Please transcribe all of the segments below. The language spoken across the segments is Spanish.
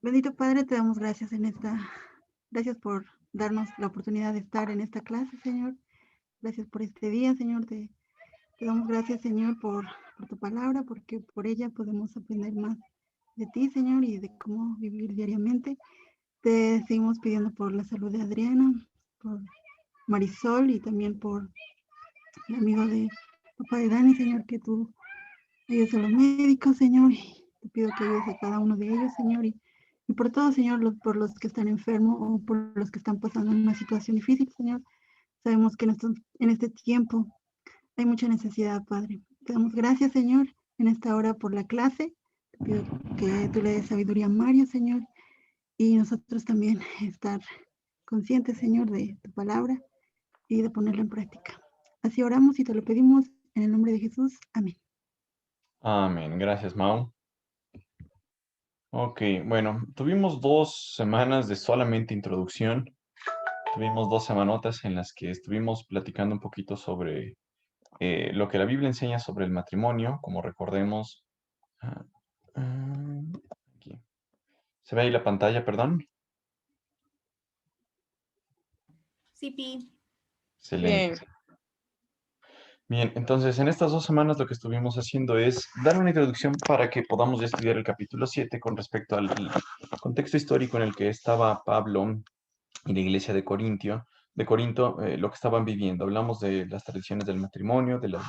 Bendito Padre, te damos gracias gracias por darnos la oportunidad de estar en esta clase, Señor. Gracias por este día, Señor. Te damos gracias, Señor, por tu palabra, porque por ella podemos aprender más de ti, Señor, y de cómo vivir diariamente. Te seguimos pidiendo por la salud de Adriana, por Marisol y también por el amigo de papá de Dani, Señor, que tú ayudes a los médicos, Señor. Y te pido que ayudes a cada uno de ellos, Señor, y por todo, Señor, por los que están enfermos o por los que están pasando en una situación difícil, Señor. Sabemos que en este tiempo hay mucha necesidad, Padre. Te damos gracias, Señor, en esta hora por la clase. Te pido que tú le des sabiduría a Mario, Señor, y nosotros también estar conscientes, Señor, de tu palabra y de ponerla en práctica. Así oramos y te lo pedimos en el nombre de Jesús. Amén. Amén. Gracias, Mau. Ok, bueno, tuvimos 2 semanas de solamente introducción. Tuvimos 2 semanotas en las que estuvimos platicando un poquito sobre lo que la Biblia enseña sobre el matrimonio. Como recordemos, ah, ah, aquí. ¿Se ve ahí la pantalla, perdón? Sí, Pi. Excelente. Bien. Bien, entonces en estas 2 semanas lo que estuvimos haciendo es dar una introducción para que podamos ya estudiar el capítulo 7 con respecto al contexto histórico en el que estaba Pablo y la iglesia de Corinto, lo que estaban viviendo. Hablamos de las tradiciones del matrimonio, de las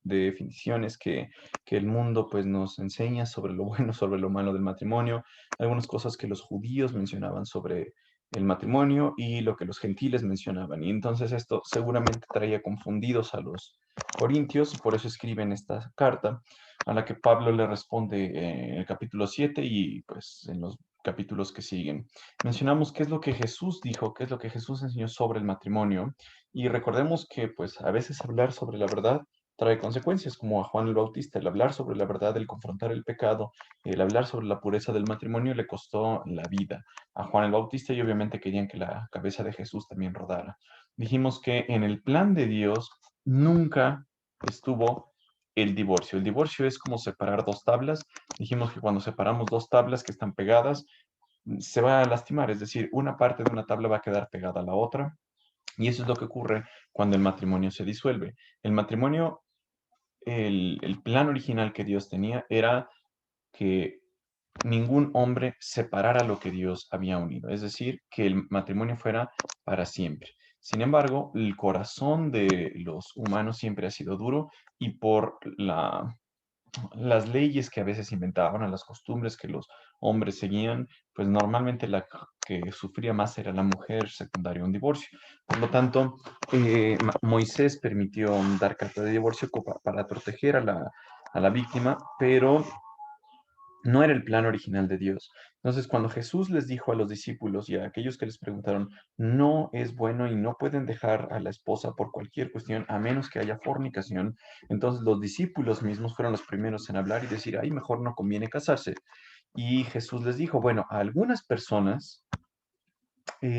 definiciones que el mundo pues, nos enseña sobre lo bueno, sobre lo malo del matrimonio, algunas cosas que los judíos mencionaban sobre el matrimonio y lo que los gentiles mencionaban. Y entonces esto seguramente traía confundidos a los corintios, y por eso escriben esta carta a la que Pablo le responde en el capítulo 7 y pues en los capítulos que siguen. Mencionamos qué es lo que Jesús dijo, qué es lo que Jesús enseñó sobre el matrimonio, y recordemos que pues a veces hablar sobre la verdad trae consecuencias, como a Juan el Bautista, el hablar sobre la verdad, el confrontar el pecado, el hablar sobre la pureza del matrimonio le costó la vida a Juan el Bautista, y obviamente querían que la cabeza de Jesús también rodara. Dijimos que en el plan de Dios nunca estuvo el divorcio. El divorcio es como separar 2 tablas. Dijimos que cuando separamos 2 tablas que están pegadas, se va a lastimar, es decir, una parte de una tabla va a quedar pegada a la otra, y eso es lo que ocurre cuando el matrimonio se disuelve. El matrimonio, el plan original que Dios tenía era que ningún hombre separara lo que Dios había unido, es decir, que el matrimonio fuera para siempre. Sin embargo, el corazón de los humanos siempre ha sido duro, y por las leyes que a veces inventaban, a las costumbres que los hombres seguían, pues normalmente la que sufría más era la mujer, secundario a un divorcio. Por lo tanto, Moisés permitió dar carta de divorcio para proteger a la víctima, pero no era el plan original de Dios. Entonces, cuando Jesús les dijo a los discípulos y a aquellos que les preguntaron, no es bueno y no pueden dejar a la esposa por cualquier cuestión a menos que haya fornicación, entonces los discípulos mismos fueron los primeros en hablar y decir, ay, mejor no conviene casarse. Y Jesús les dijo, bueno, a algunas personas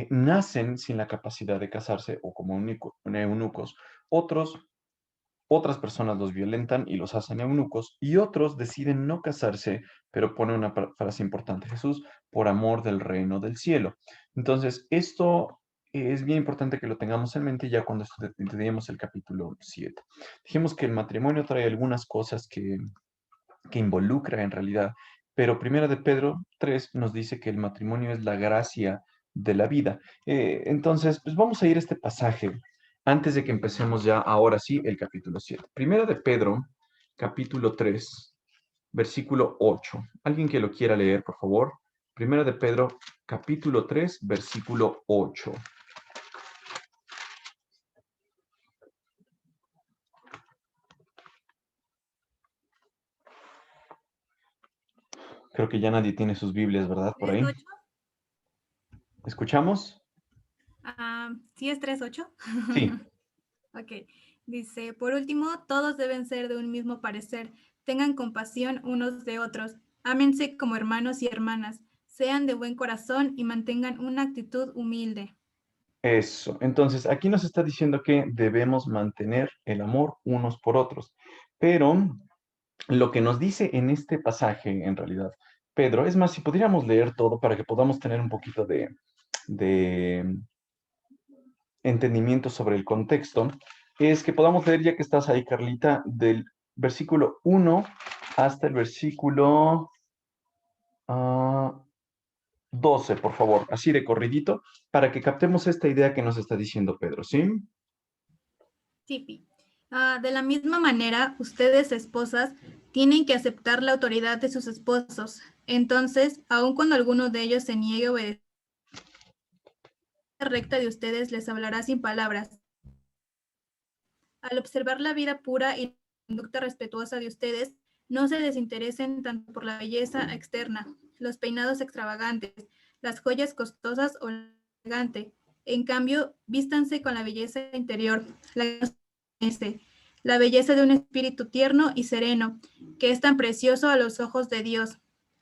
nacen sin la capacidad de casarse o como eunucos, otros otras personas los violentan y los hacen eunucos, y otros deciden no casarse, pero pone una frase importante, Jesús, por amor del reino del cielo. Entonces, esto es bien importante que lo tengamos en mente ya cuando estudiemos el capítulo 7. Dijimos que el matrimonio trae algunas cosas que involucra en realidad, pero Primera de Pedro 3 nos dice que el matrimonio es la gracia de la vida. Entonces, pues vamos a ir a este pasaje antes de que empecemos ya, ahora sí, el capítulo 7. Primera de Pedro, capítulo 3, versículo 8. ¿Alguien que lo quiera leer, por favor? Primera de Pedro, capítulo 3, versículo 8. Creo que ya nadie tiene sus Biblias, ¿verdad? Por ahí. 3:8. ¿Escuchamos? ¿Sí es 3:8? Sí. Ok. Dice, por último, todos deben ser de un mismo parecer, tengan compasión unos de otros, ámense como hermanos y hermanas, sean de buen corazón y mantengan una actitud humilde. Eso. Entonces, aquí nos está diciendo que debemos mantener el amor unos por otros. Pero lo que nos dice en este pasaje, en realidad, Pedro. Es más, si pudiéramos leer todo para que podamos tener un poquito de entendimiento sobre el contexto, es que podamos leer, ya que estás ahí, Carlita, del versículo 1 hasta el versículo 12, por favor, así de corridito, para que captemos esta idea que nos está diciendo Pedro, ¿sí? Tipi. De la misma manera, ustedes, esposas, tienen que aceptar la autoridad de sus esposos. Entonces, aun cuando alguno de ellos se niegue a obedecer, la recta de ustedes les hablará sin palabras. Al observar la vida pura y la conducta respetuosa de ustedes, no se desinteresen tanto por la belleza externa, los peinados extravagantes, las joyas costosas o lo elegante. En cambio, vístanse con la belleza interior, la belleza de un espíritu tierno y sereno, que es tan precioso a los ojos de Dios.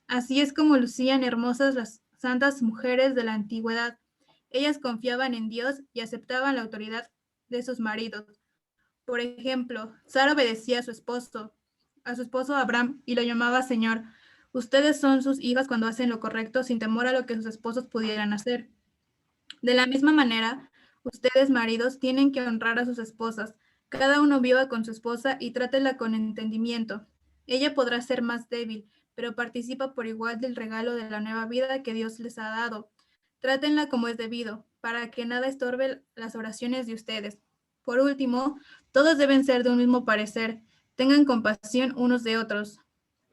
Así es como lucían hermosas las santas mujeres de la antigüedad. Ellas confiaban en Dios y aceptaban la autoridad de sus maridos. Por ejemplo, Sara obedecía a su esposo Abraham, y lo llamaba Señor. Ustedes son sus hijas cuando hacen lo correcto sin temor a lo que sus esposos pudieran hacer. De la misma manera, ustedes, maridos, tienen que honrar a sus esposas. Cada uno viva con su esposa y trátela con entendimiento. Ella podrá ser más débil, pero participa por igual del regalo de la nueva vida que Dios les ha dado. Trátenla como es debido, para que nada estorbe las oraciones de ustedes. Por último, todos deben ser de un mismo parecer. Tengan compasión unos de otros.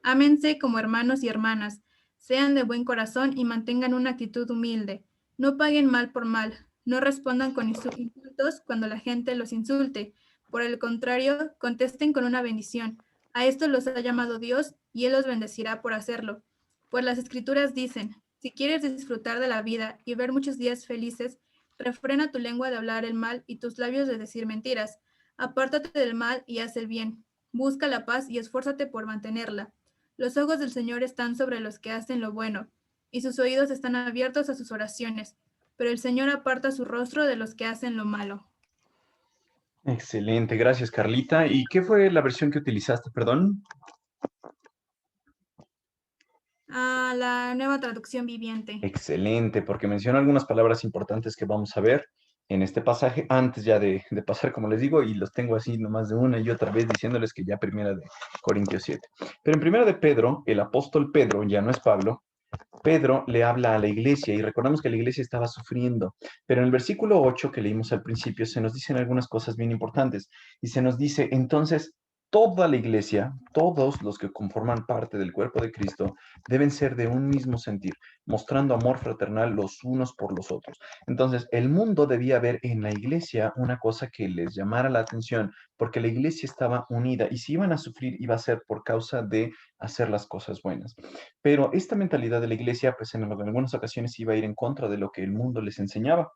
Ámense como hermanos y hermanas. Sean de buen corazón y mantengan una actitud humilde. No paguen mal por mal. No respondan con insultos cuando la gente los insulte. Por el contrario, contesten con una bendición. A esto los ha llamado Dios y Él los bendecirá por hacerlo. Pues las Escrituras dicen, si quieres disfrutar de la vida y ver muchos días felices, refrena tu lengua de hablar el mal y tus labios de decir mentiras. Apártate del mal y haz el bien. Busca la paz y esfuérzate por mantenerla. Los ojos del Señor están sobre los que hacen lo bueno, y sus oídos están abiertos a sus oraciones, pero el Señor aparta su rostro de los que hacen lo malo. Excelente, gracias, Carlita. ¿Y qué fue la versión que utilizaste, perdón? La nueva traducción viviente. Excelente, porque menciona algunas palabras importantes que vamos a ver en este pasaje, antes ya de pasar, como les digo, y los tengo así nomás de una y otra vez diciéndoles que ya primera de Corintios 7. Pero en primera de Pedro, el apóstol Pedro, ya no es Pablo, Pedro le habla a la iglesia y recordamos que la iglesia estaba sufriendo, pero en el versículo 8 que leímos al principio se nos dicen algunas cosas bien importantes y se nos dice, entonces, toda la iglesia, todos los que conforman parte del cuerpo de Cristo, deben ser de un mismo sentir, mostrando amor fraternal los unos por los otros. Entonces, el mundo debía ver en la iglesia una cosa que les llamara la atención, porque la iglesia estaba unida y si iban a sufrir iba a ser por causa de hacer las cosas buenas. Pero esta mentalidad de la iglesia, pues en algunas ocasiones iba a ir en contra de lo que el mundo les enseñaba.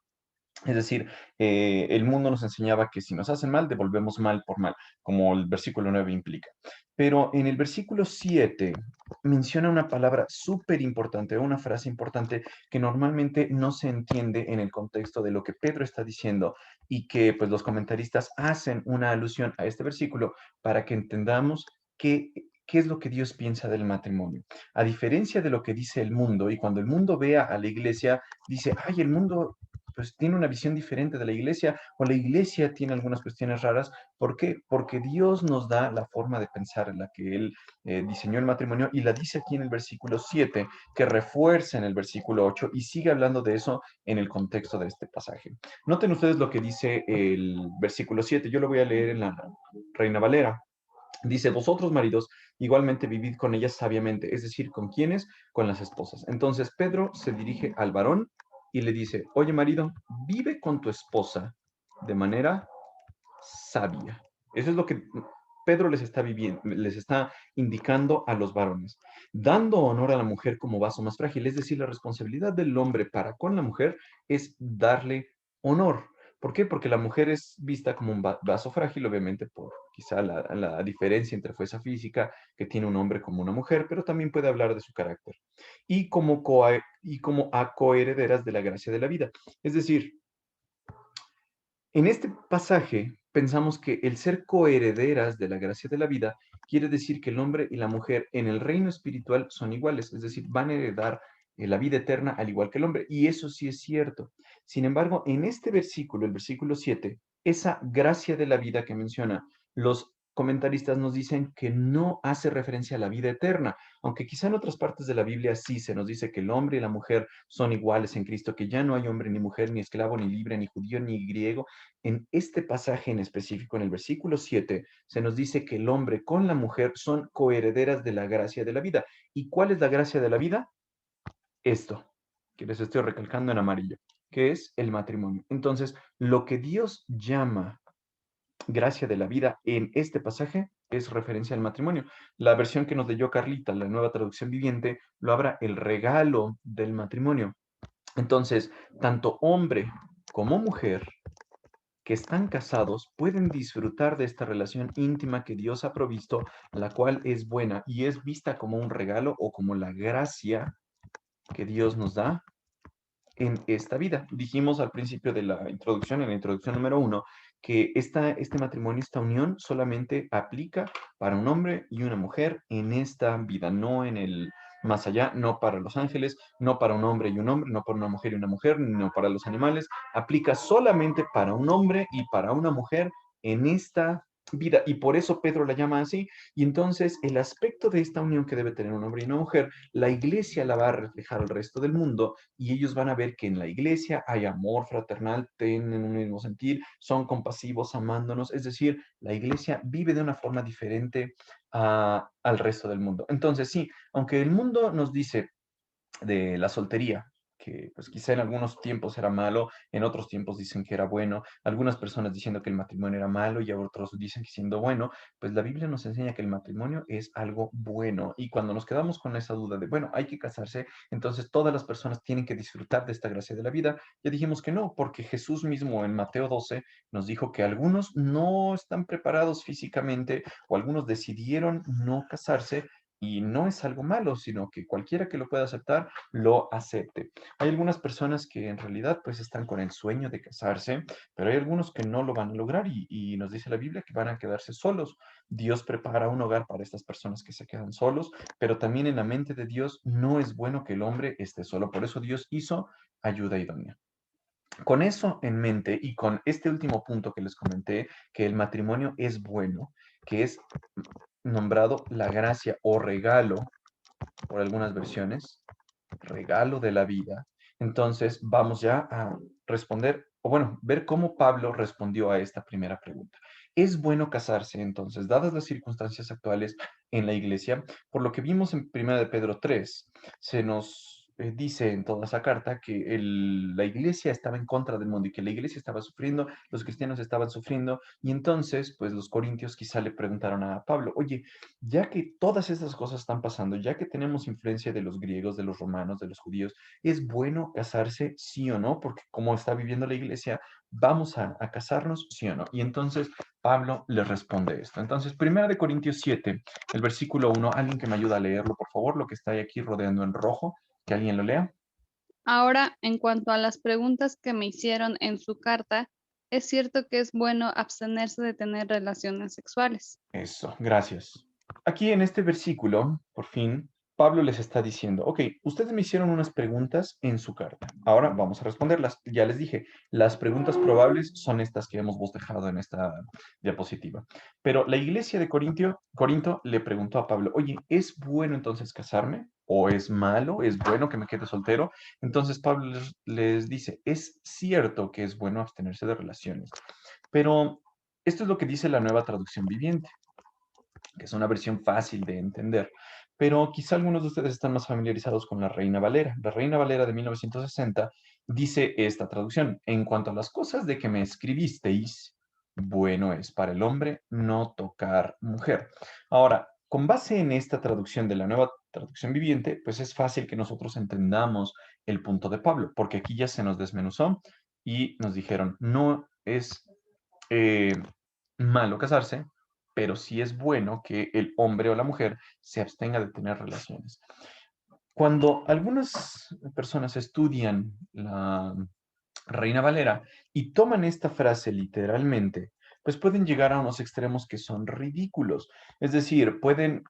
Es decir, el mundo nos enseñaba que si nos hacen mal, devolvemos mal por mal, como el versículo 9 implica. Pero en el versículo 7 menciona una palabra súper importante, una frase importante que normalmente no se entiende en el contexto de lo que Pedro está diciendo y que pues los comentaristas hacen una alusión a este versículo para que entendamos qué es lo que Dios piensa del matrimonio. A diferencia de lo que dice el mundo, y cuando el mundo vea a la iglesia, dice, ay, el mundo pues tiene una visión diferente de la iglesia o la iglesia tiene algunas cuestiones raras. ¿Por qué? Porque Dios nos da la forma de pensar en la que Él diseñó el matrimonio y la dice aquí en el versículo 7, que refuerza en el versículo 8 y sigue hablando de eso en el contexto de este pasaje. Noten ustedes lo que dice el versículo 7, yo lo voy a leer en la Reina Valera. Dice, vosotros maridos, igualmente vivid con ellas sabiamente, es decir, ¿con quiénes? Con las esposas. Entonces Pedro se dirige al varón y le dice, oye marido, vive con tu esposa de manera sabia. Eso es lo que Pedro les está viviendo, les está indicando a los varones, dando honor a la mujer como vaso más frágil, es decir, la responsabilidad del hombre para con la mujer es darle honor. ¿Por qué? Porque la mujer es vista como un vaso frágil, obviamente por quizá la diferencia entre fuerza física que tiene un hombre como una mujer, pero también puede hablar de su carácter. Y como a coherederas de la gracia de la vida. Es decir, en este pasaje pensamos que el ser coherederas de la gracia de la vida quiere decir que el hombre y la mujer en el reino espiritual son iguales, es decir, van a heredar la vida eterna al igual que el hombre, y eso sí es cierto. Sin embargo, en este versículo, el versículo 7, esa gracia de la vida que menciona, los comentaristas nos dicen que no hace referencia a la vida eterna, aunque quizá en otras partes de la Biblia sí se nos dice que el hombre y la mujer son iguales en Cristo, que ya no hay hombre ni mujer, ni esclavo, ni libre, ni judío, ni griego. En este pasaje en específico, en el versículo 7, se nos dice que el hombre con la mujer son coherederas de la gracia de la vida. ¿Y cuál es la gracia de la vida? Esto, que les estoy recalcando en amarillo, que es el matrimonio. Entonces, lo que Dios llama gracia de la vida en este pasaje es referencia al matrimonio. La versión que nos leyó Carlita, la nueva traducción viviente, lo habla el regalo del matrimonio. Entonces, tanto hombre como mujer que están casados pueden disfrutar de esta relación íntima que Dios ha provisto, la cual es buena y es vista como un regalo o como la gracia que Dios nos da en esta vida. Dijimos al principio de la introducción, en la introducción número 1, que este matrimonio, esta unión solamente aplica para un hombre y una mujer en esta vida, no en el más allá, no para los ángeles, no para un hombre y un hombre, no para una mujer y una mujer, no para los animales, aplica solamente para un hombre y para una mujer en esta vida. Y por eso Pedro la llama así. Y entonces el aspecto de esta unión que debe tener un hombre y una mujer, la iglesia la va a reflejar al resto del mundo y ellos van a ver que en la iglesia hay amor fraternal, tienen un mismo sentir, son compasivos, amándonos, es decir, la iglesia vive de una forma diferente al resto del mundo. Entonces, sí, aunque el mundo nos dice de la soltería, que pues quizá en algunos tiempos era malo, en otros tiempos dicen que era bueno, algunas personas diciendo que el matrimonio era malo y otros dicen que siendo bueno, pues la Biblia nos enseña que el matrimonio es algo bueno y cuando nos quedamos con esa duda de, bueno, hay que casarse, entonces todas las personas tienen que disfrutar de esta gracia de la vida, ya dijimos que no, porque Jesús mismo en Mateo 12 nos dijo que algunos no están preparados físicamente o algunos decidieron no casarse y no es algo malo, sino que cualquiera que lo pueda aceptar, lo acepte. Hay algunas personas que en realidad pues están con el sueño de casarse, pero hay algunos que no lo van a lograr y nos dice la Biblia que van a quedarse solos. Dios prepara un hogar para estas personas que se quedan solos, pero también en la mente de Dios no es bueno que el hombre esté solo. Por eso Dios hizo ayuda idónea. Con eso en mente y con este último punto que les comenté, que el matrimonio es bueno, que es nombrado la gracia o regalo, por algunas versiones, regalo de la vida. Entonces, vamos ya a responder, o bueno, ver cómo Pablo respondió a esta primera pregunta. ¿Es bueno casarse entonces, dadas las circunstancias actuales en la iglesia? Por lo que vimos en 1 de Pedro 3, se nos dice en toda esa carta que la iglesia estaba en contra del mundo y que la iglesia estaba sufriendo, los cristianos estaban sufriendo, y entonces, pues los corintios quizá le preguntaron a Pablo, oye, ya que todas estas cosas están pasando, ya que tenemos influencia de los griegos, de los romanos, de los judíos, ¿es bueno casarse, sí o no? Porque como está viviendo la iglesia, ¿vamos a casarnos, sí o no? Y entonces Pablo le responde esto. Entonces, 1 Corintios 7, el versículo 1, alguien que me ayuda a leerlo, por favor, lo que está aquí rodeando en rojo, que alguien lo lea. Ahora, en cuanto a las preguntas que me hicieron en su carta, es cierto que es bueno abstenerse de tener relaciones sexuales. Eso, gracias. Aquí en este versículo, por fin, Pablo les está diciendo, ok, ustedes me hicieron unas preguntas en su carta. Ahora vamos a responderlas. Ya les dije, las preguntas probables son estas que hemos bosquejado en esta diapositiva. Pero la iglesia de Corinto le preguntó a Pablo, oye, ¿es bueno entonces casarme? ¿O es malo? ¿Es bueno que me quede soltero? Entonces Pablo les dice, es cierto que es bueno abstenerse de relaciones, pero esto es lo que dice la nueva traducción viviente, que es una versión fácil de entender, pero quizá algunos de ustedes están más familiarizados con la Reina Valera. La Reina Valera de 1960 dice esta traducción: en cuanto a las cosas de que me escribisteis, bueno es para el hombre no tocar mujer. Ahora, con base en esta traducción de la nueva traducción viviente, pues es fácil que nosotros entendamos el punto de Pablo, porque aquí ya se nos desmenuzó y nos dijeron, no es eh, malo casarse, pero sí es bueno que el hombre o la mujer se abstenga de tener relaciones. Cuando algunas personas estudian la Reina Valera y toman esta frase literalmente, pues pueden llegar a unos extremos que son ridículos. Es decir, pueden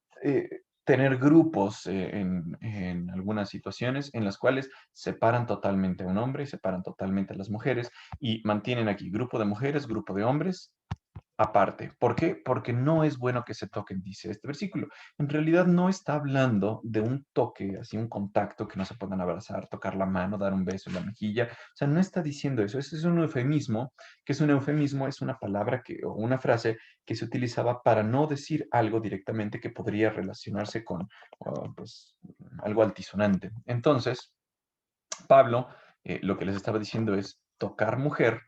tener grupos en algunas situaciones en las cuales separan totalmente a un hombre y separan totalmente a las mujeres y mantienen aquí grupo de mujeres, grupo de hombres aparte. ¿Por qué? Porque no es bueno que se toquen, dice este versículo. En realidad no está hablando de un toque, así un contacto, que no se puedan abrazar, tocar la mano, dar un beso en la mejilla. O sea, no está diciendo eso. Ese es un eufemismo, que es un eufemismo, es una palabra o una frase que se utilizaba para no decir algo directamente que podría relacionarse con pues, algo altisonante. Entonces, Pablo lo que les estaba diciendo es tocar mujer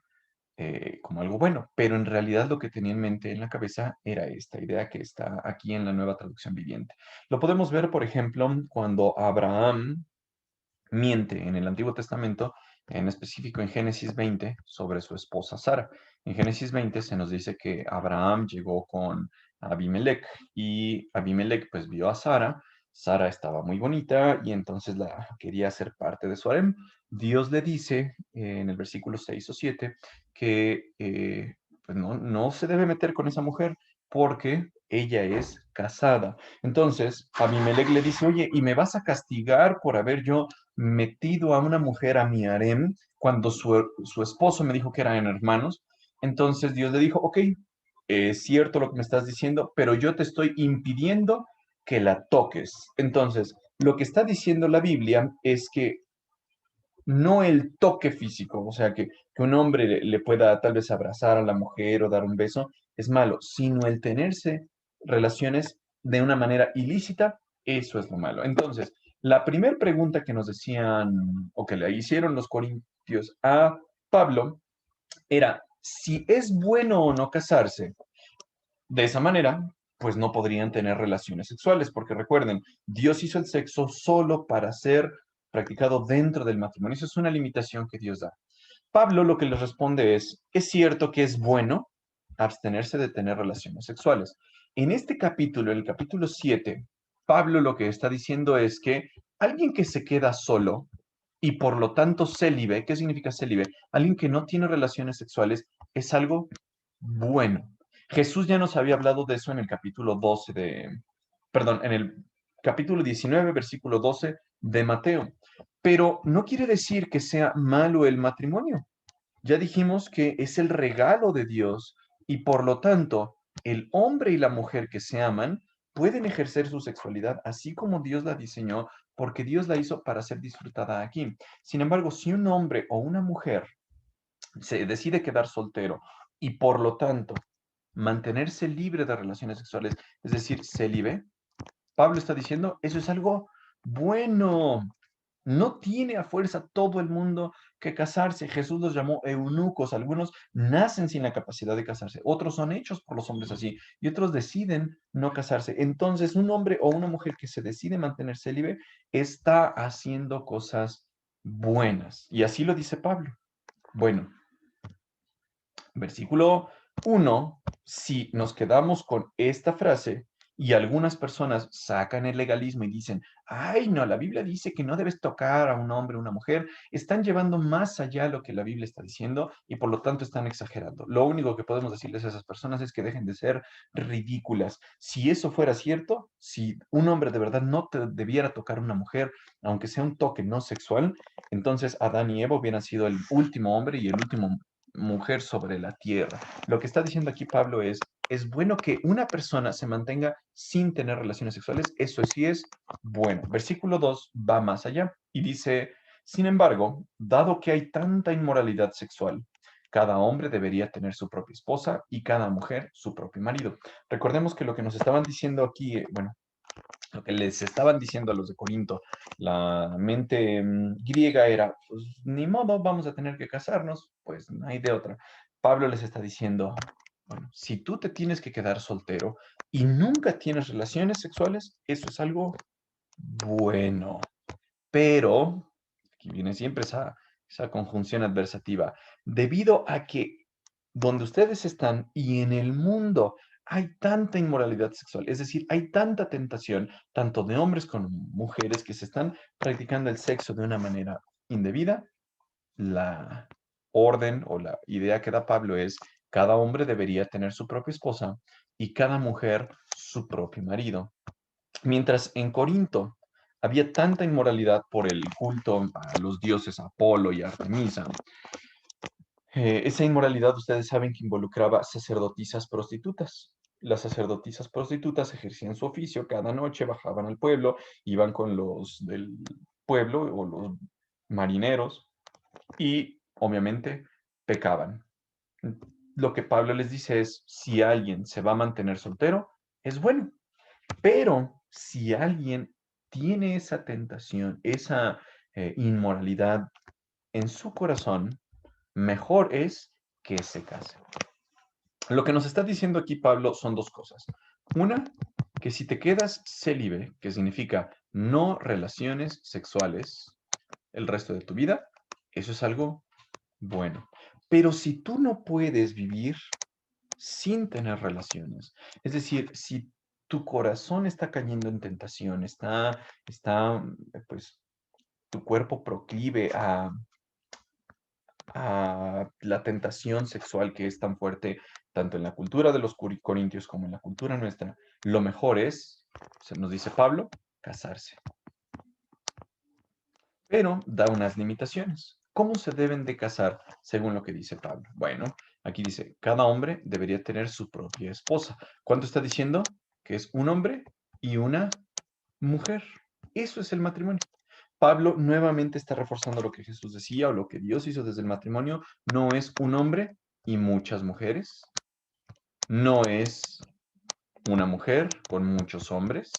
como algo bueno, pero en realidad lo que tenía en mente en la cabeza era esta idea que está aquí en la Nueva Traducción Viviente. Lo podemos ver, por ejemplo, cuando Abraham miente en el Antiguo Testamento, en específico en Génesis 20, sobre su esposa Sara. En Génesis 20 se nos dice que Abraham llegó con Abimelech y Abimelech pues vio a Sara. Sara estaba muy bonita y entonces la quería hacer parte de su harem. Dios le dice en el versículo 6 o 7 que pues no se debe meter con esa mujer porque ella es casada. Entonces, Abimelech le dice, oye, ¿y me vas a castigar por haber yo metido a una mujer a mi harem cuando su esposo me dijo que eran hermanos? Entonces Dios le dijo, ok, es cierto lo que me estás diciendo, pero yo te estoy impidiendo que la toques. Entonces, lo que está diciendo la Biblia es que no el toque físico, o sea, que un hombre le pueda tal vez abrazar a la mujer o dar un beso, es malo, sino el tenerse relaciones de una manera ilícita, eso es lo malo. Entonces, la primera pregunta que nos decían o que le hicieron los corintios a Pablo era si es bueno o no casarse. De esa manera, pues no podrían tener relaciones sexuales, porque recuerden, Dios hizo el sexo solo para ser practicado dentro del matrimonio. Esa es una limitación que Dios da. Pablo lo que les responde es cierto que es bueno abstenerse de tener relaciones sexuales. En este capítulo, en el capítulo 7, Pablo lo que está diciendo es que alguien que se queda solo y por lo tanto célibe, ¿qué significa célibe? Alguien que no tiene relaciones sexuales es algo bueno. Jesús ya nos había hablado de eso en el capítulo 12 perdón, en el capítulo 19, versículo 12 de Mateo. Pero no quiere decir que sea malo el matrimonio. Ya dijimos que es el regalo de Dios y por lo tanto el hombre y la mujer que se aman pueden ejercer su sexualidad así como Dios la diseñó, porque Dios la hizo para ser disfrutada aquí. Sin embargo, si un hombre o una mujer se decide quedar soltero y por lo tanto mantenerse libre de relaciones sexuales, es decir, célibe, Pablo está diciendo, eso es algo bueno. No tiene a fuerza todo el mundo que casarse. Jesús los llamó eunucos. Algunos nacen sin la capacidad de casarse. Otros son hechos por los hombres así. Y otros deciden no casarse. Entonces, un hombre o una mujer que se decide mantenerse libre está haciendo cosas buenas. Y así lo dice Pablo. Bueno, versículo 1, si nos quedamos con esta frase y algunas personas sacan el legalismo y dicen, ay, no, la Biblia dice que no debes tocar a un hombre o una mujer, están llevando más allá lo que la Biblia está diciendo y por lo tanto están exagerando. Lo único que podemos decirles a esas personas es que dejen de ser ridículas. Si eso fuera cierto, si un hombre de verdad no te debiera tocar a una mujer, aunque sea un toque no sexual, entonces Adán y Eva hubieran sido el último hombre y el último mujer sobre la tierra. Lo que está diciendo aquí Pablo es bueno que una persona se mantenga sin tener relaciones sexuales, eso sí es bueno. Versículo 2 va más allá y dice, sin embargo, dado que hay tanta inmoralidad sexual, cada hombre debería tener su propia esposa y cada mujer su propio marido. Recordemos que lo que nos estaban diciendo aquí, bueno, lo que les estaban diciendo a los de Corinto, la mente griega era, pues ni modo, vamos a tener que casarnos, pues no hay de otra. Pablo les está diciendo, bueno, si tú te tienes que quedar soltero y nunca tienes relaciones sexuales, eso es algo bueno. Pero, aquí viene siempre esa conjunción adversativa, debido a que donde ustedes están y en el mundo hay tanta inmoralidad sexual, es decir, hay tanta tentación, tanto de hombres como mujeres que se están practicando el sexo de una manera indebida, la orden o la idea que da Pablo es Cada hombre debería tener su propia esposa y cada mujer su propio marido. Mientras en Corinto había tanta inmoralidad por el culto a los dioses Apolo y Artemisa, esa inmoralidad ustedes saben que involucraba sacerdotisas prostitutas. Las sacerdotisas prostitutas ejercían su oficio cada noche, bajaban al pueblo, iban con los del pueblo o los marineros y obviamente pecaban. Lo que Pablo les dice es, si alguien se va a mantener soltero, es bueno, pero si alguien tiene esa tentación, esa inmoralidad en su corazón, mejor es que se case. Lo que nos está diciendo aquí Pablo son dos cosas. Una, que si te quedas célibe, que significa no relaciones sexuales el resto de tu vida, eso es algo bueno. Pero si tú no puedes vivir sin tener relaciones, es decir, si tu corazón está cayendo en tentación, pues, tu cuerpo proclive a la tentación sexual que es tan fuerte tanto en la cultura de los corintios como en la cultura nuestra, lo mejor es, se nos dice Pablo, casarse. Pero da unas limitaciones. ¿Cómo se deben de casar según lo que dice Pablo? Bueno, aquí dice, cada hombre debería tener su propia esposa. ¿Cuánto está diciendo? Que es un hombre y una mujer. Eso es el matrimonio. Pablo nuevamente está reforzando lo que Jesús decía o lo que Dios hizo desde el matrimonio. No es un hombre y muchas mujeres. No es una mujer con muchos hombres,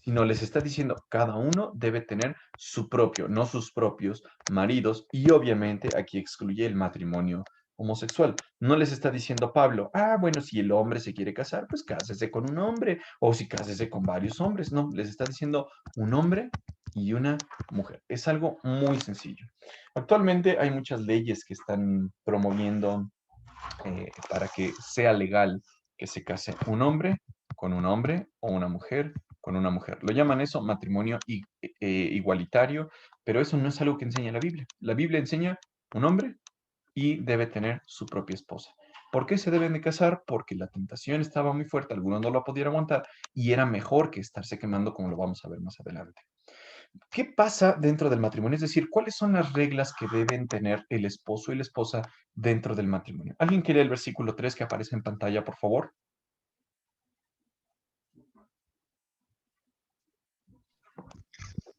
sino les está diciendo, cada uno debe tener su propio, no sus propios maridos, y obviamente aquí excluye el matrimonio homosexual. No les está diciendo Pablo, bueno, si el hombre se quiere casar, pues cásese con un hombre, o si cásese con varios hombres. No, les está diciendo un hombre y una mujer. Es algo muy sencillo. Actualmente hay muchas leyes que están promoviendo para que sea legal que se case un hombre con un hombre o una mujer con una mujer. Lo llaman eso matrimonio igualitario, pero eso no es algo que enseña la Biblia. La Biblia enseña un hombre y debe tener su propia esposa. ¿Por qué se deben de casar? Porque la tentación estaba muy fuerte, algunos no lo pudieron aguantar y era mejor que estarse quemando como lo vamos a ver más adelante. ¿Qué pasa dentro del matrimonio? Es decir, ¿cuáles son las reglas que deben tener el esposo y la esposa dentro del matrimonio? ¿Alguien quiere el versículo 3 que aparece en pantalla, por favor?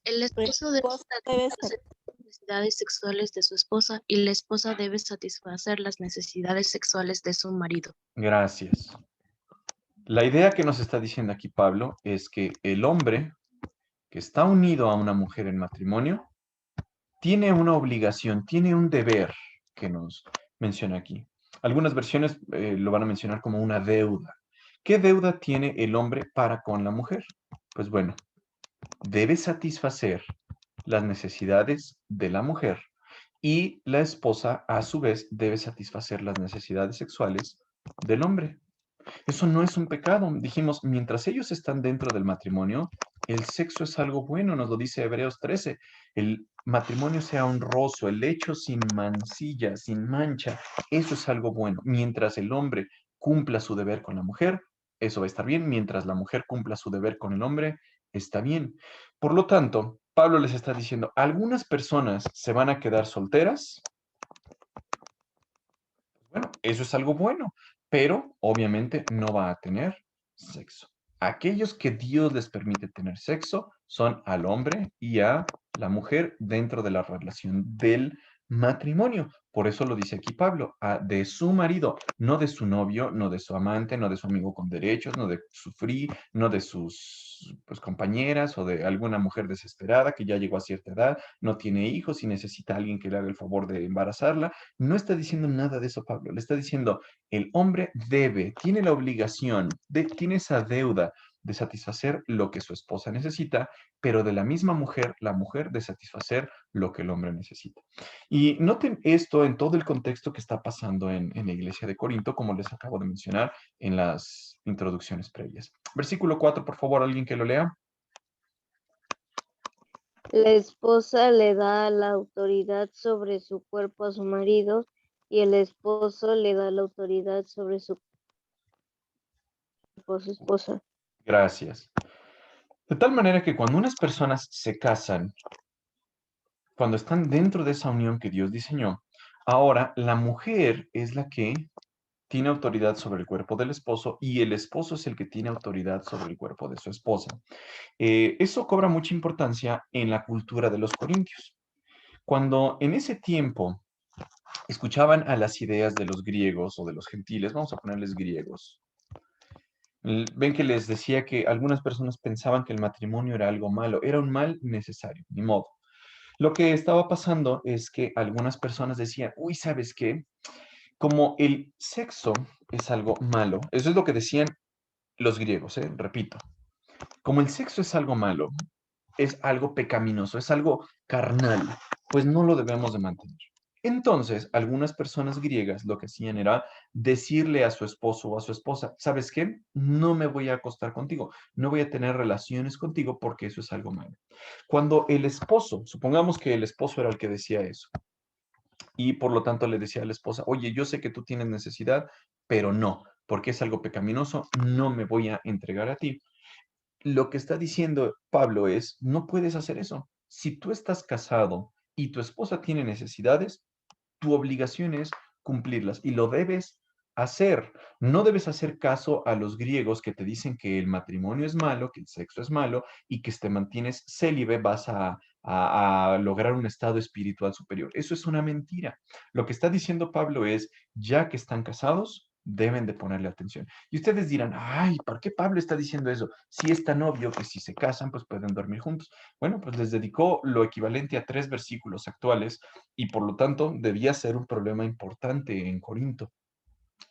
El esposo debe Debe satisfacer las necesidades sexuales de su esposa y la esposa debe satisfacer las necesidades sexuales de su marido. Gracias. La idea que nos está diciendo aquí Pablo es que el hombre que está unido a una mujer en matrimonio tiene una obligación, tiene un deber que nos menciona aquí. Algunas versiones lo van a mencionar como una deuda. ¿Qué deuda tiene el hombre para con la mujer? Pues bueno, debe satisfacer las necesidades de la mujer y la esposa, a su vez, debe satisfacer las necesidades sexuales del hombre. Eso no es un pecado. Dijimos, mientras ellos están dentro del matrimonio, el sexo es algo bueno, nos lo dice Hebreos 13. El matrimonio sea honroso, el hecho sin mancilla, sin mancha, eso es algo bueno. Mientras el hombre cumpla su deber con la mujer, eso va a estar bien. Mientras la mujer cumpla su deber con el hombre, está bien. Por lo tanto, Pablo les está diciendo, algunas personas se van a quedar solteras. Bueno, eso es algo bueno, pero obviamente no va a tener sexo. Aquellos que Dios les permite tener sexo son al hombre y a la mujer dentro de la relación del matrimonio. Por eso lo dice aquí Pablo, de su marido, no de su novio, no de su amante, no de su amigo con derechos, no de su free, no de sus pues, compañeras o de alguna mujer desesperada que ya llegó a cierta edad, no tiene hijos y necesita a alguien que le haga el favor de embarazarla. No está diciendo nada de eso Pablo, le está diciendo, el hombre tiene la obligación, tiene esa deuda de satisfacer lo que su esposa necesita, pero de la misma mujer, la mujer de satisfacer lo que el hombre necesita. Y noten esto en todo el contexto que está pasando en la iglesia de Corinto, como les acabo de mencionar en las introducciones previas. Versículo 4, por favor, alguien que lo lea. La esposa le da la autoridad sobre su cuerpo a su marido y el esposo le da la autoridad sobre su esposa. Gracias. De tal manera que cuando unas personas se casan, cuando están dentro de esa unión que Dios diseñó, ahora la mujer es la que tiene autoridad sobre el cuerpo del esposo y el esposo es el que tiene autoridad sobre el cuerpo de su esposa. Eso cobra mucha importancia en la cultura de los corintios. Cuando en ese tiempo escuchaban a las ideas de los griegos o de los gentiles, vamos a ponerles griegos, ven que les decía que algunas personas pensaban que el matrimonio era algo malo, era un mal necesario, ni modo. Lo que estaba pasando es que algunas personas decían, uy, ¿sabes qué? Como el sexo es algo malo, eso es lo que decían los griegos, repito, como el sexo es algo malo, es algo pecaminoso, es algo carnal, pues no lo debemos de mantener. Entonces, algunas personas griegas lo que hacían era decirle a su esposo o a su esposa, ¿sabes qué? No me voy a acostar contigo, no voy a tener relaciones contigo porque eso es algo malo. Cuando el esposo, supongamos que el esposo era el que decía eso, y por lo tanto le decía a la esposa, oye, yo sé que tú tienes necesidad, pero no, porque es algo pecaminoso, no me voy a entregar a ti. Lo que está diciendo Pablo es, no puedes hacer eso. Si tú estás casado y tu esposa tiene necesidades, tu obligación es cumplirlas y lo debes hacer. No debes hacer caso a los griegos que te dicen que el matrimonio es malo, que el sexo es malo y que si te mantienes célibe vas a lograr un estado espiritual superior. Eso es una mentira. Lo que está diciendo Pablo es, ya que están casados, deben de ponerle atención. Y ustedes dirán, ay, ¿por qué Pablo está diciendo eso? Si es tan obvio que si se casan, pues pueden dormir juntos. Bueno, pues les dedicó lo equivalente a 3 versículos actuales y por lo tanto debía ser un problema importante en Corinto.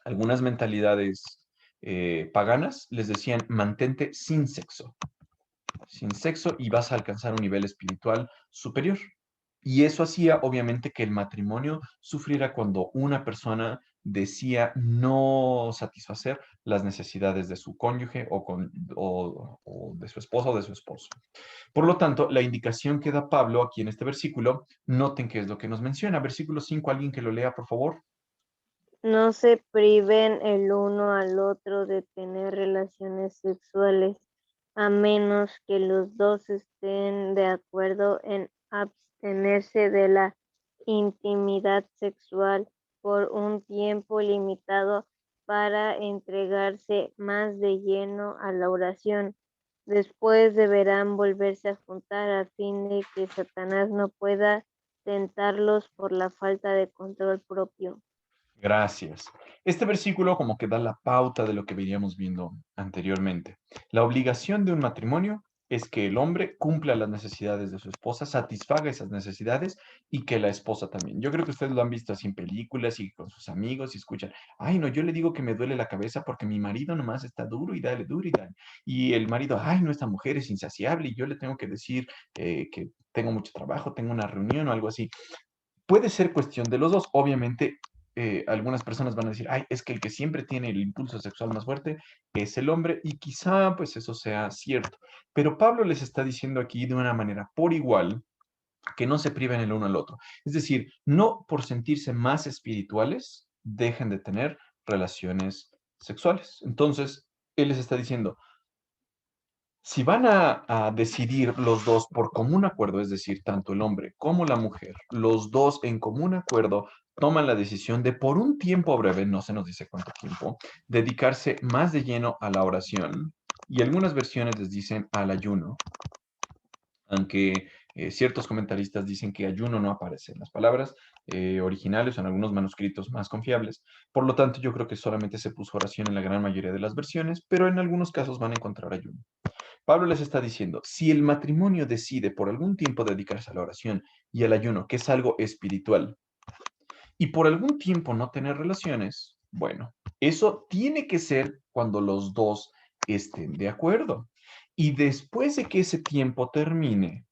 Algunas mentalidades paganas les decían, mantente sin sexo y vas a alcanzar un nivel espiritual superior. Y eso hacía obviamente que el matrimonio sufriera cuando una persona decía no satisfacer las necesidades de su cónyuge o de su esposa o de su esposo. Por lo tanto, la indicación que da Pablo aquí en este versículo, noten qué es lo que nos menciona. Versículo 5, alguien que lo lea, por favor. No se priven el uno al otro de tener relaciones sexuales, a menos que los dos estén de acuerdo en abstenerse de la intimidad sexual por un tiempo limitado para entregarse más de lleno a la oración. Después deberán volverse a juntar a fin de que Satanás no pueda tentarlos por la falta de control propio. Gracias. Este versículo como que da la pauta de lo que veníamos viendo anteriormente. La obligación de un matrimonio es que el hombre cumpla las necesidades de su esposa, satisfaga esas necesidades y que la esposa también. Yo creo que ustedes lo han visto así en películas y con sus amigos y escuchan, ay, no, yo le digo que me duele la cabeza porque mi marido nomás está duro y dale, duro y dale. Y el marido, ay, no, esta mujer es insaciable y yo le tengo que decir que tengo mucho trabajo, tengo una reunión o algo así. Puede ser cuestión de los dos. Obviamente, algunas personas van a decir, ay, es que el que siempre tiene el impulso sexual más fuerte es el hombre, y quizá pues eso sea cierto. Pero Pablo les está diciendo aquí de una manera por igual que no se priven el uno al otro. Es decir, no por sentirse más espirituales dejen de tener relaciones sexuales. Entonces, él les está diciendo, si van a decidir los dos por común acuerdo, es decir, tanto el hombre como la mujer, los dos en común acuerdo toman la decisión de por un tiempo breve, no se nos dice cuánto tiempo, dedicarse más de lleno a la oración, y algunas versiones les dicen al ayuno, aunque ciertos comentaristas dicen que ayuno no aparece en las palabras originales o en algunos manuscritos más confiables. Por lo tanto, yo creo que solamente se puso oración en la gran mayoría de las versiones, pero en algunos casos van a encontrar ayuno. Pablo les está diciendo, si el matrimonio decide por algún tiempo dedicarse a la oración y al ayuno, que es algo espiritual, y por algún tiempo no tener relaciones, bueno, eso tiene que ser cuando los dos estén de acuerdo. Y después de que ese tiempo termine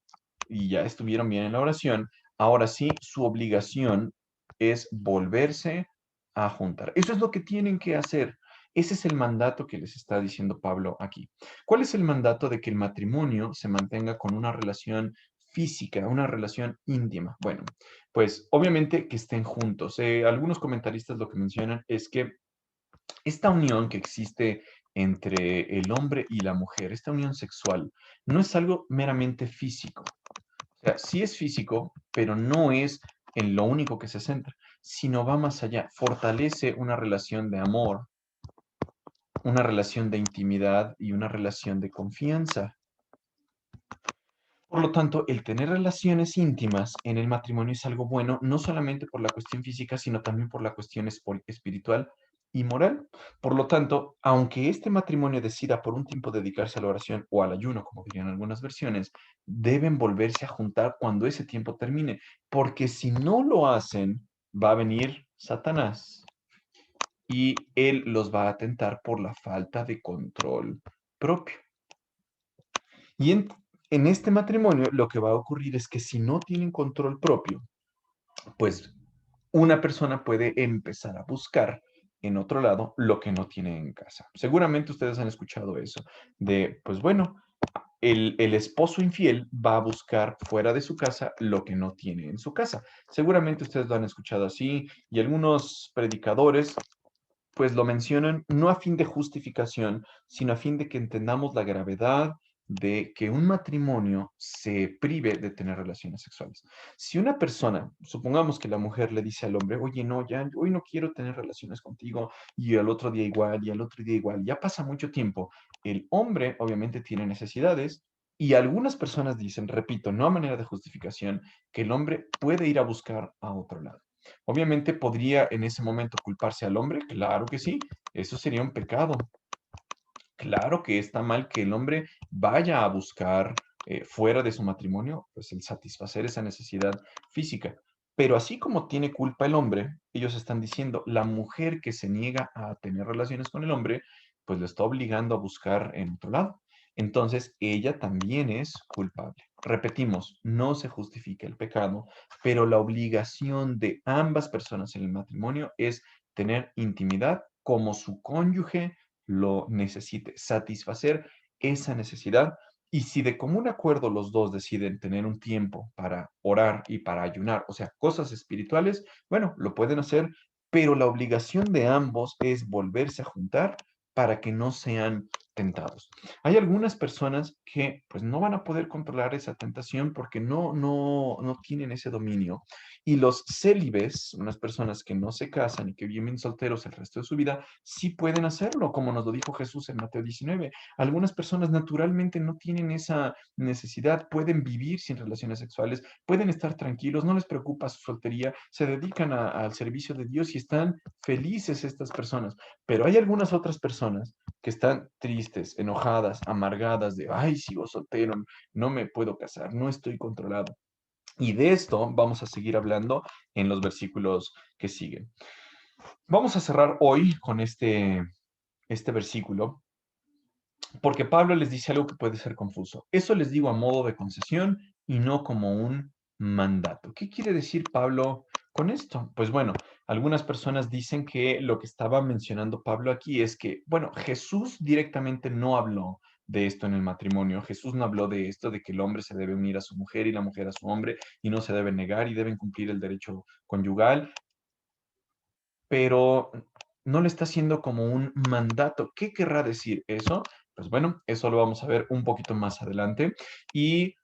y ya estuvieron bien en la oración, ahora sí, su obligación es volverse a juntar. Eso es lo que tienen que hacer. Ese es el mandato que les está diciendo Pablo aquí. ¿Cuál es el mandato de que el matrimonio se mantenga con una relación física, una relación íntima. Bueno, pues obviamente que estén juntos. Algunos comentaristas lo que mencionan es que esta unión que existe entre el hombre y la mujer, esta unión sexual, no es algo meramente físico. O sea, sí es físico, pero no es en lo único que se centra, sino va más allá. Fortalece una relación de amor, una relación de intimidad y una relación de confianza. Por lo tanto, el tener relaciones íntimas en el matrimonio es algo bueno, no solamente por la cuestión física, sino también por la cuestión espiritual y moral. Por lo tanto, aunque este matrimonio decida por un tiempo dedicarse a la oración o al ayuno, como dirían algunas versiones, deben volverse a juntar cuando ese tiempo termine, porque si no lo hacen, va a venir Satanás y él los va a tentar por la falta de control propio. Y en este matrimonio lo que va a ocurrir es que si no tienen control propio, pues una persona puede empezar a buscar en otro lado lo que no tiene en casa. Seguramente ustedes han escuchado eso, de, pues bueno, el esposo infiel va a buscar fuera de su casa lo que no tiene en su casa. Seguramente ustedes lo han escuchado así y algunos predicadores pues lo mencionan no a fin de justificación, sino a fin de que entendamos la gravedad de que un matrimonio se prive de tener relaciones sexuales. Si una persona, supongamos que la mujer le dice al hombre, oye, no, ya, hoy no quiero tener relaciones contigo, y al otro día igual, y al otro día igual, ya pasa mucho tiempo, el hombre obviamente tiene necesidades, y algunas personas dicen, repito, no a manera de justificación, que el hombre puede ir a buscar a otro lado. Obviamente podría en ese momento culparse al hombre, claro que sí, eso sería un pecado. Claro que está mal que el hombre vaya a buscar fuera de su matrimonio, pues el satisfacer esa necesidad física. Pero así como tiene culpa el hombre, ellos están diciendo, la mujer que se niega a tener relaciones con el hombre, pues lo está obligando a buscar en otro lado. Entonces, ella también es culpable. Repetimos, no se justifica el pecado, pero la obligación de ambas personas en el matrimonio es tener intimidad como su cónyuge lo necesite, satisfacer esa necesidad. Y si de común acuerdo los dos deciden tener un tiempo para orar y para ayunar, o sea, cosas espirituales, bueno, lo pueden hacer, pero la obligación de ambos es volverse a juntar para que no sean tentados. Hay algunas personas que pues no van a poder controlar esa tentación porque no tienen ese dominio. Y los célibes, unas personas que no se casan y que viven solteros el resto de su vida, sí pueden hacerlo, como nos lo dijo Jesús en Mateo 19. Algunas personas naturalmente no tienen esa necesidad, pueden vivir sin relaciones sexuales, pueden estar tranquilos, no les preocupa su soltería, se dedican al servicio de Dios y están felices estas personas. Pero hay algunas otras personas que están tristes, enojadas, amargadas de, ay, sigo soltero, no me puedo casar, no estoy controlado. Y de esto vamos a seguir hablando en los versículos que siguen. Vamos a cerrar hoy con este versículo, porque Pablo les dice algo que puede ser confuso. Eso les digo a modo de concesión y no como un mandato. ¿Qué quiere decir Pablo con esto? Pues bueno, algunas personas dicen que lo que estaba mencionando Pablo aquí es que, bueno, Jesús directamente no habló de esto en el matrimonio. Jesús no habló de esto, de que el hombre se debe unir a su mujer y la mujer a su hombre y no se debe negar y deben cumplir el derecho conyugal, pero no le está haciendo como un mandato. ¿Qué querrá decir eso? Pues bueno, eso lo vamos a ver un poquito más adelante. Y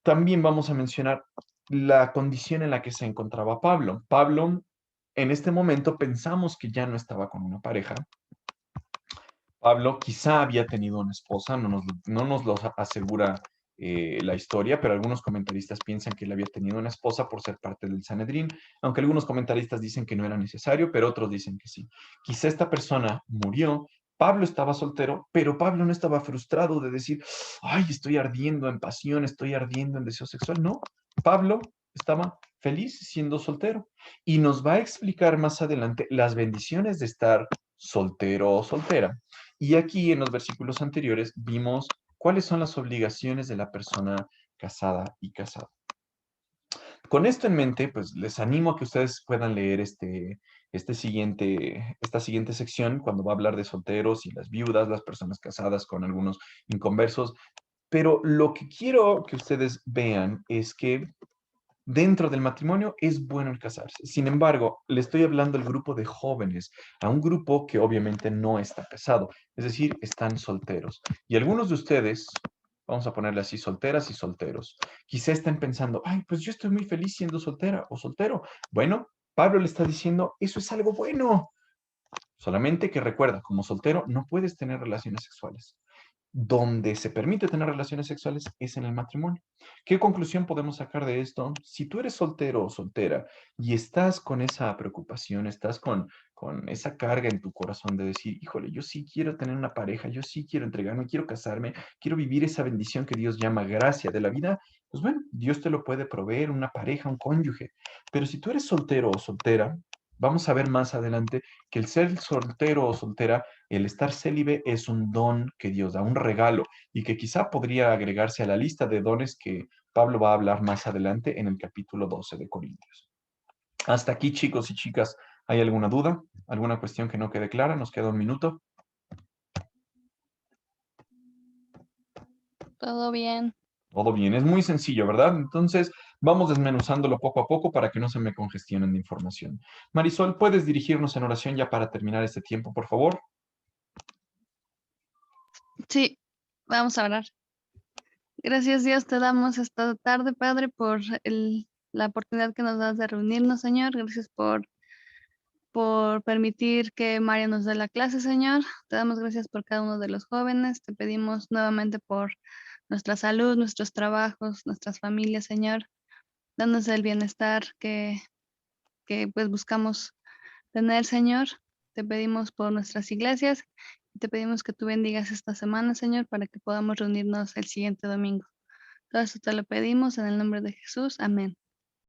también vamos a mencionar la condición en la que se encontraba Pablo. Pablo, en este momento pensamos que ya no estaba con una pareja. Pablo quizá había tenido una esposa, no nos lo asegura la historia, pero algunos comentaristas piensan que él había tenido una esposa por ser parte del Sanedrín, aunque algunos comentaristas dicen que no era necesario, pero otros dicen que sí. Quizá esta persona murió, Pablo estaba soltero, pero Pablo no estaba frustrado de decir, ay, estoy ardiendo en pasión, estoy ardiendo en deseo sexual. No, Pablo estaba feliz siendo soltero y nos va a explicar más adelante las bendiciones de estar soltero o soltera. Y aquí en los versículos anteriores vimos cuáles son las obligaciones de la persona casada y casado. Con esto en mente, pues les animo a que ustedes puedan leer esta siguiente sección cuando va a hablar de solteros y las viudas, las personas casadas con algunos inconversos. Pero lo que quiero que ustedes vean es que dentro del matrimonio es bueno el casarse. Sin embargo, le estoy hablando al grupo de jóvenes, a un grupo que obviamente no está casado, es decir, están solteros. Y algunos de ustedes, vamos a ponerle así, solteras y solteros, quizá estén pensando, ay, pues yo estoy muy feliz siendo soltera o soltero. Bueno, Pablo le está diciendo, eso es algo bueno. Solamente que recuerda, como soltero no puedes tener relaciones sexuales. Donde se permite tener relaciones sexuales es en el matrimonio. ¿Qué conclusión podemos sacar de esto? Si tú eres soltero o soltera y estás con esa preocupación, estás con esa carga en tu corazón de decir, híjole, yo sí quiero tener una pareja, yo sí quiero entregarme, quiero casarme, quiero vivir esa bendición que Dios llama gracia de la vida, pues bueno, Dios te lo puede proveer, una pareja, un cónyuge. Pero si tú eres soltero o soltera, vamos a ver más adelante que el ser soltero o soltera, el estar célibe es un don que Dios da, un regalo, y que quizá podría agregarse a la lista de dones que Pablo va a hablar más adelante en el capítulo 12 de Corintios. Hasta aquí, chicos y chicas, ¿hay alguna duda? ¿Alguna cuestión que no quede clara? Nos queda un minuto. Todo bien. Todo bien, es muy sencillo, ¿verdad? Entonces, vamos desmenuzándolo poco a poco para que no se me congestionen de información. Marisol, ¿puedes dirigirnos en oración ya para terminar este tiempo, por favor? Sí, vamos a orar. Gracias Dios te damos esta tarde, Padre, por la oportunidad que nos das de reunirnos, Señor. Gracias por permitir que María nos dé la clase, Señor. Te damos gracias por cada uno de los jóvenes. Te pedimos nuevamente por nuestra salud, nuestros trabajos, nuestras familias, Señor. Danos el bienestar que pues buscamos tener, Señor. Te pedimos por nuestras iglesias y te pedimos que tú bendigas esta semana, Señor, para que podamos reunirnos el siguiente domingo. Todo esto te lo pedimos en el nombre de Jesús. Amén.